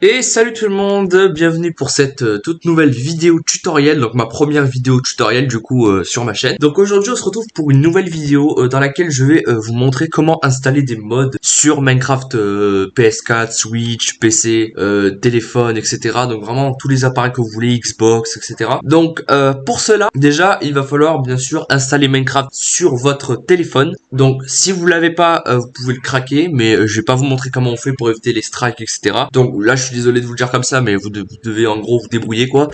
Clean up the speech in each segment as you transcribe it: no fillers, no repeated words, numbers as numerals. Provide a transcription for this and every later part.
Et salut tout le monde, bienvenue pour cette toute nouvelle vidéo tutoriel, donc ma première vidéo tutoriel du coup sur ma chaîne. Donc aujourd'hui on se retrouve pour une nouvelle vidéo dans laquelle je vais vous montrer comment installer des mods sur Minecraft PS4, Switch, PC, téléphone, etc. Donc vraiment tous les appareils que vous voulez, Xbox, etc. Donc pour cela, déjà il va falloir bien sûr installer Minecraft sur votre téléphone. Donc si vous l'avez pas, vous pouvez le craquer, mais je vais pas vous montrer comment on fait pour éviter les strikes, etc. Donc là je suis désolé de vous le dire comme ça, mais vous devez en gros vous débrouiller quoi.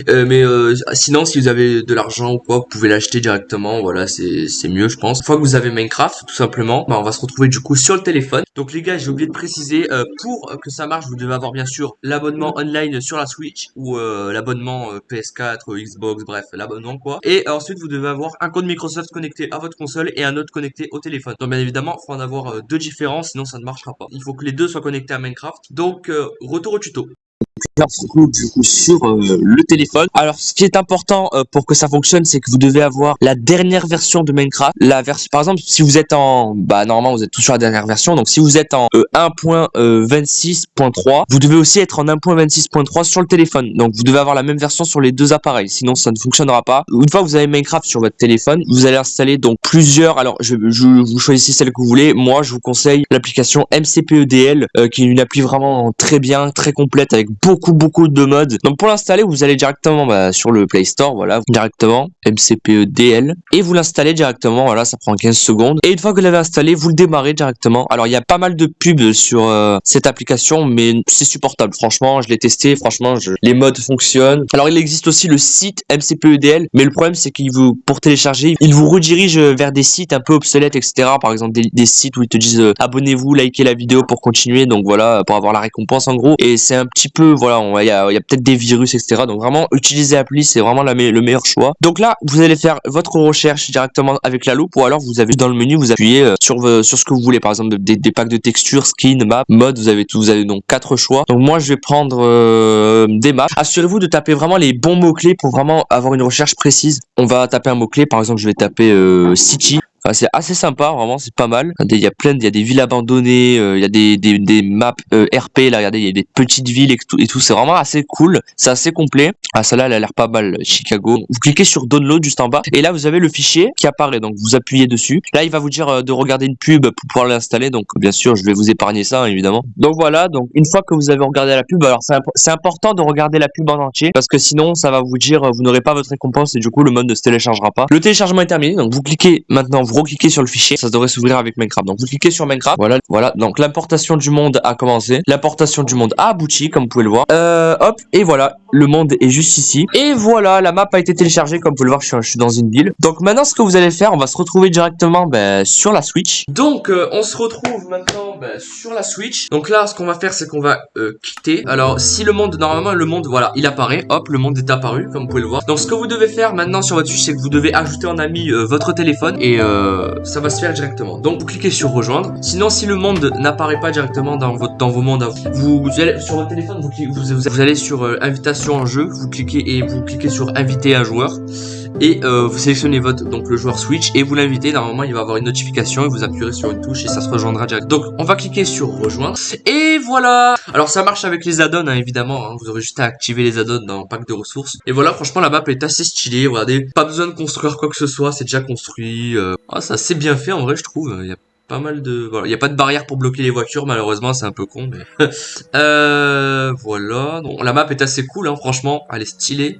Sinon si vous avez de l'argent ou quoi, vous pouvez l'acheter directement, voilà, c'est mieux je pense. Une fois que vous avez Minecraft tout simplement, on va se retrouver du coup sur le téléphone. Donc les gars, j'ai oublié de préciser, pour que ça marche, vous devez avoir bien sûr l'abonnement online sur la Switch ou l'abonnement PS4, Xbox, bref, l'abonnement quoi. Et ensuite vous devez avoir un compte Microsoft connecté à votre console et un autre connecté au téléphone. Donc bien évidemment, il faut en avoir deux différents, sinon ça ne marchera pas. Il faut que les deux soient connectés à Minecraft. Donc retour au tuto. Là, on se retrouve du coup sur le téléphone. Alors, ce qui est important pour que ça fonctionne, c'est que vous devez avoir la dernière version de Minecraft. La version, par exemple, si vous êtes en, normalement, vous êtes tous sur la dernière version. Donc, si vous êtes en 1.26.3, vous devez aussi être en 1.26.3 sur le téléphone. Donc, vous devez avoir la même version sur les deux appareils. Sinon, ça ne fonctionnera pas. Une fois que vous avez Minecraft sur votre téléphone, vous allez installer donc plusieurs. Alors, vous choisissez celle que vous voulez. Moi, je vous conseille l'application MCPEDL, qui est une appli vraiment très bien, très complète avec beaucoup de modes. Donc pour l'installer, vous allez directement sur le Play Store, voilà, directement MCPEDL, et vous l'installez directement, voilà, ça prend 15 secondes. Et une fois que vous l'avez installé, vous le démarrez directement. Alors il y a pas mal de pubs sur cette application, mais c'est supportable. Franchement, je l'ai testé, franchement, les modes fonctionnent. Alors il existe aussi le site MCPEDL, mais le problème c'est qu'il vous, pour télécharger, il vous redirige vers des sites un peu obsolètes, etc. Par exemple des sites où ils te disent abonnez-vous, likez la vidéo pour continuer, donc voilà, pour avoir la récompense en gros. Et c'est un petit peu, voilà, il y a peut-être des virus, etc. Donc vraiment, utiliser l'appli, c'est vraiment le meilleur choix. Donc là, vous allez faire votre recherche directement avec la loupe, ou alors vous avez dans le menu, vous appuyez sur ce que vous voulez, par exemple des packs de textures, skin, map, mode, vous avez donc 4 choix. Donc moi, je vais prendre des maps. Assurez-vous de taper vraiment les bons mots-clés pour vraiment avoir une recherche précise. On va taper un mot-clé, par exemple, je vais taper City. Enfin, c'est assez sympa, vraiment, c'est pas mal. Il y a des villes abandonnées, il y a des maps RP, là, regardez, il y a des petites villes et tout, c'est vraiment assez cool, c'est assez complet. Ah, celle-là, elle a l'air pas mal, Chicago. Vous cliquez sur Download juste en bas, et là, vous avez le fichier qui apparaît, donc vous appuyez dessus. Là, il va vous dire de regarder une pub pour pouvoir l'installer, donc bien sûr, je vais vous épargner ça, hein, évidemment. Donc voilà, donc une fois que vous avez regardé la pub, alors c'est important de regarder la pub en entier, parce que sinon, ça va vous dire, vous n'aurez pas votre récompense, et du coup, le mode ne se téléchargera pas. Le téléchargement est terminé, donc vous cliquez maintenant, vous recliquez sur le fichier, ça devrait s'ouvrir avec Minecraft. Donc vous cliquez sur Minecraft, voilà. Donc l'importation du monde a commencé, l'importation du monde a abouti, comme vous pouvez le voir. Hop, et voilà, le monde est juste ici. Et voilà, la map a été téléchargée, comme vous pouvez le voir, je suis dans une ville. Donc maintenant, ce que vous allez faire, on va se retrouver directement sur la Switch. Donc on se retrouve maintenant sur la Switch. Donc là, ce qu'on va faire, c'est qu'on va quitter. Alors si le monde, normalement le monde, voilà, il apparaît, hop, le monde est apparu, comme vous pouvez le voir. Donc ce que vous devez faire maintenant sur votre Switch, c'est que vous devez ajouter en ami votre téléphone, et ça va se faire directement. Donc vous cliquez sur rejoindre. Sinon, si le monde n'apparaît pas directement dans vos mondes, vous allez sur votre téléphone, vous allez sur invitation en jeu, vous cliquez sur inviter un joueur, et vous sélectionnez donc le joueur Switch, et vous l'invitez. Normalement, il va avoir une notification, et vous appuierez sur une touche et ça se rejoindra direct. Donc on va cliquer sur rejoindre, et voilà. Alors ça marche avec les add-ons, hein, évidemment, hein. Vous aurez juste à activer les add-ons dans le pack de ressources. Et voilà, franchement la map est assez stylée. Regardez, pas besoin de construire quoi que ce soit, c'est déjà construit. Ça c'est bien fait en vrai, je trouve. Il y a pas mal de, voilà, il y a pas de barrière pour bloquer les voitures, malheureusement, c'est un peu con, mais voilà. Donc la map est assez cool, hein, franchement, elle est stylée.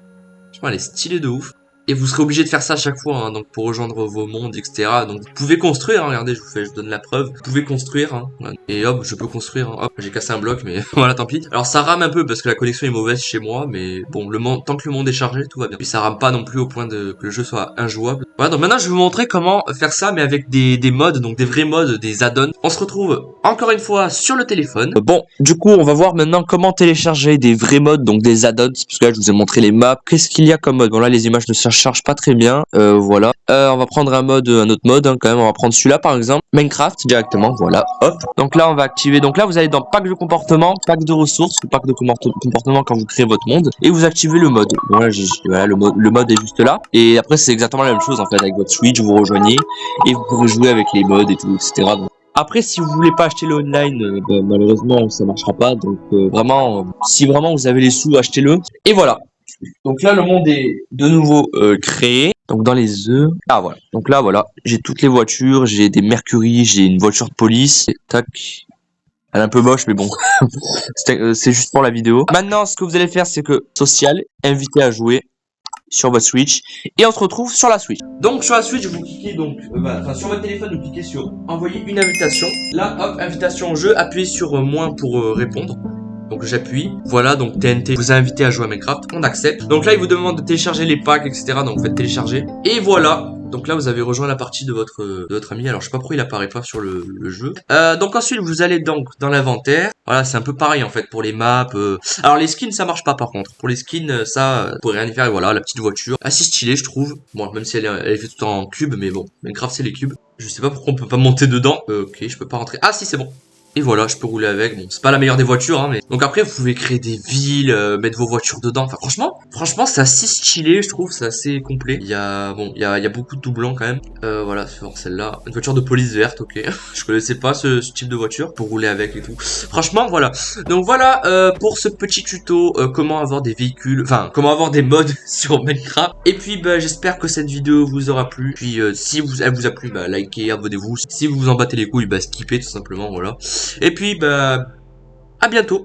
Franchement, elle est stylée de ouf. Et vous serez obligé de faire ça à chaque fois, hein, donc pour rejoindre vos mondes, etc. Donc vous pouvez construire, hein, regardez, je vous donne la preuve. Vous pouvez construire, hein, et hop, je peux construire. Hein, hop, j'ai cassé un bloc, mais voilà, tant pis. Alors ça rame un peu parce que la connexion est mauvaise chez moi, mais bon, tant que le monde est chargé, tout va bien. Puis ça rame pas non plus au point que le jeu soit injouable. Voilà, donc maintenant je vais vous montrer comment faire ça, mais avec des mods, donc des vrais mods, des add-ons. On se retrouve encore une fois sur le téléphone. Bon, du coup, on va voir maintenant comment télécharger des vrais mods, donc des add-ons, parce que là, je vous ai montré les maps. Qu'est-ce qu'il y a comme mode? Bon, là, les images ne se chargent pas très bien, voilà. On va prendre un autre mode, hein, quand même. On va prendre celui-là, par exemple. Minecraft, directement, voilà, hop. Donc là, on va activer. Donc là, vous allez dans pack de comportement, pack de ressources, pack de comportement quand vous créez votre monde, et vous activez le mode. Voilà, le mode est juste là. Et après, c'est exactement la même chose, en fait, avec votre Switch, vous rejoignez, et vous pourrez jouer avec les mods et tout, etc. Donc, Après, si vous voulez pas acheter le online, malheureusement, ça marchera pas. Donc vraiment, si vraiment vous avez les sous, achetez-le. Et voilà. Donc là, le monde est de nouveau créé. Donc dans les œufs. Ah voilà. Donc là, voilà. J'ai toutes les voitures. J'ai des Mercury. J'ai une voiture de police. Et tac. Elle est un peu moche, mais bon. C'est juste pour la vidéo. Maintenant, ce que vous allez faire, c'est que social, invité à jouer sur votre Switch. Et on se retrouve sur la Switch. Donc sur la Switch, vous cliquez donc, sur votre téléphone, vous cliquez sur envoyer une invitation. Là, hop, invitation au jeu, appuyez sur moins pour répondre. Donc j'appuie, voilà, donc TNT vous a invité à jouer à Minecraft, on accepte. Donc là il vous demande de télécharger les packs, etc. Donc vous faites télécharger. Et voilà, donc là vous avez rejoint la partie de votre ami. Alors je sais pas pourquoi il apparaît pas sur le jeu. Donc ensuite vous allez donc dans l'inventaire. Voilà, c'est un peu pareil en fait pour les maps. Alors les skins ça marche pas par contre. Pour les skins ça, vous pourrez rien y faire. Et voilà, la petite voiture, assez stylée je trouve. Bon, même si elle est faite tout en cube, mais bon, Minecraft c'est les cubes. Je sais pas pourquoi on peut pas monter dedans. Ok, je peux pas rentrer. Ah si, c'est bon. Et voilà, je peux rouler avec. Bon, c'est pas la meilleure des voitures, hein, mais... Donc après, vous pouvez créer des villes, mettre vos voitures dedans. Enfin, franchement, c'est assez stylé, je trouve. C'est assez complet. Il y a beaucoup de doublons quand même. Voilà, sur celle-là. Une voiture de police verte, ok. Je connaissais pas ce type de voiture pour rouler avec et tout. Franchement, voilà. Donc voilà, pour ce petit tuto, comment avoir des véhicules, enfin, comment avoir des mods sur Minecraft. Et puis, bah, j'espère que cette vidéo vous aura plu. Puis, si elle vous a plu, bah, likez, abonnez-vous. Si vous vous en battez les couilles, bah, skippez tout simplement, voilà. Et puis, bah, à bientôt.